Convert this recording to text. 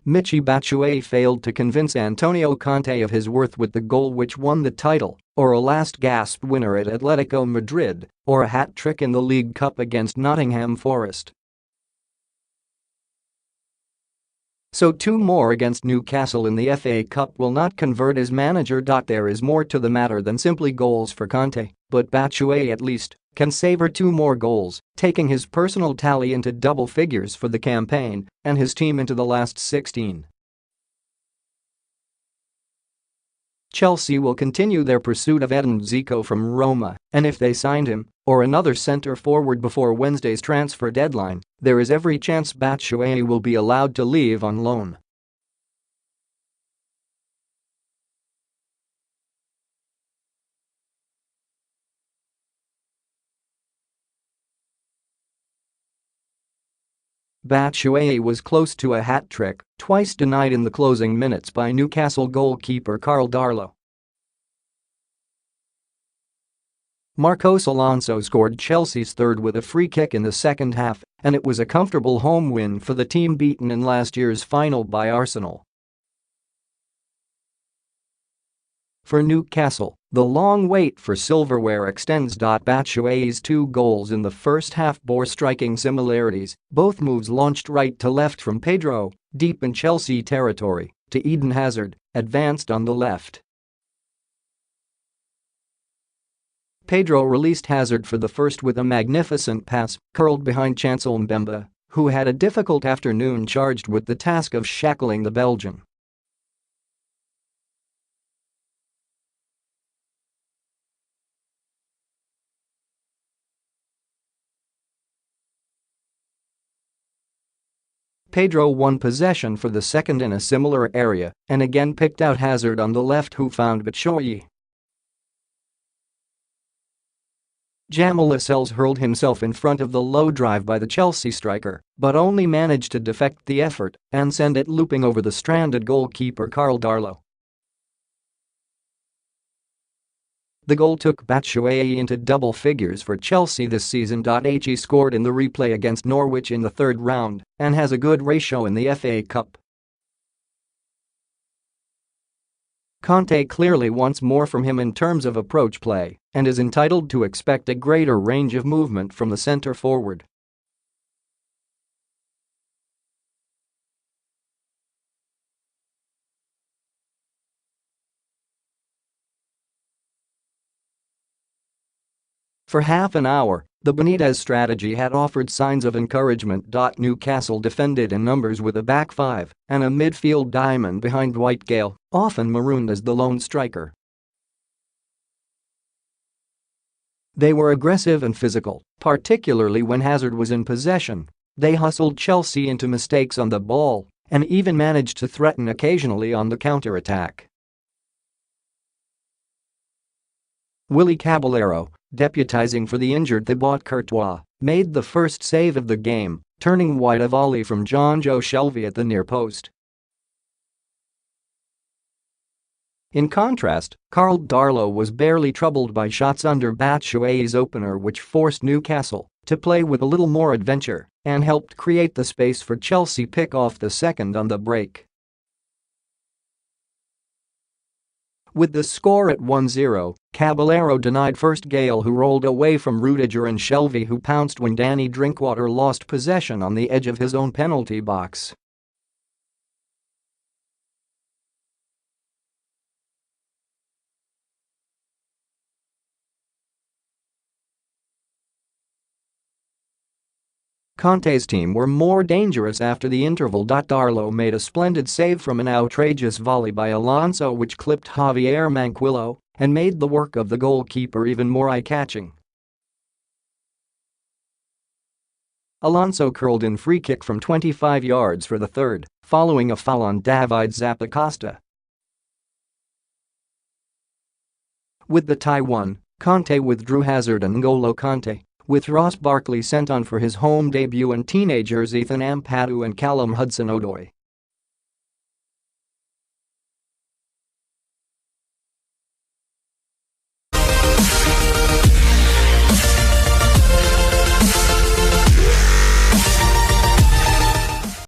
Michy Batshuayi failed to convince Antonio Conte of his worth with the goal which won the title, or a last-gasp winner at Atletico Madrid, or a hat-trick in the League Cup against Nottingham Forest. So 2 more against Newcastle in the FA Cup will not convert as manager. There is more to the matter than simply goals for Conte, but Batshuayi at least can savour 2 more goals, taking his personal tally into double figures for the campaign and his team into the last 16. Chelsea will continue their pursuit of Edin Dzeko from Roma, and if they signed him, or another centre-forward before Wednesday's transfer deadline, there is every chance Batshuayi will be allowed to leave on loan. Batshuayi was close to a hat-trick, twice denied in the closing minutes by Newcastle goalkeeper Karl Darlow. Marcus Alonso scored Chelsea's third with a free kick in the second half, and it was a comfortable home win for the team beaten in last year's final by Arsenal. For Newcastle, the long wait for silverware extends. Batshuayi's 2 goals in the first half bore striking similarities, both moves launched right to left from Pedro, deep in Chelsea territory, to Edin Hazard, advanced on the left. Pedro released Hazard for the first with a magnificent pass, curled behind Chancel Mbemba, who had a difficult afternoon charged with the task of shackling the Belgian. Pedro won possession for the second in a similar area and again picked out Hazard on the left, who found Batshuayi.Jamaal Lascelles hurled himself in front of the low drive by the Chelsea striker, but only managed to deflect the effort and send it looping over the stranded goalkeeper Karl Darlow. The goal took Batshuayi into double figures for Chelsea this season. He scored in the replay against Norwich in the 3rd round and has a good ratio in the FA Cup. Conte clearly wants more from him in terms of approach play and is entitled to expect a greater range of movement from the centre-forward. For half an hour, the Benitez strategy had offered signs of encouragement. Newcastle defended in numbers with a back 5 and a midfield diamond behind Dwight Gayle, often marooned as the lone striker. They were aggressive and physical, particularly when Hazard was in possession. They hustled Chelsea into mistakes on the ball and even managed to threaten occasionally on the counter-attack. Willy Caballero, deputizing for the injured Thibaut Courtois, made the first save of the game, turning wide a volley from Jonjo Shelvey at the near post. In contrast, Karl Darlow was barely troubled by shots under Batshuayi's opener, which forced Newcastle to play with a little more adventure and helped create the space for Chelsea pick off the second on the break. With the score at 1-0, Caballero denied first Gayle, who rolled away from Rudiger, and Shelvey, who pounced when Danny Drinkwater lost possession on the edge of his own penalty box. Conte's team were more dangerous after the interval. Darlow made a splendid save from an outrageous volley by Alonso, which clipped Javier Manquillo and made the work of the goalkeeper even more eye-catching. Alonso curled in free kick from 25 yards for the third, following a foul on David Zappacosta. With the tie won, Conte withdrew Hazard and N'Golo Kanté, with Ross Barkley sent on for his home debut and teenagers Ethan Ampadu and Callum Hudson-Odoi.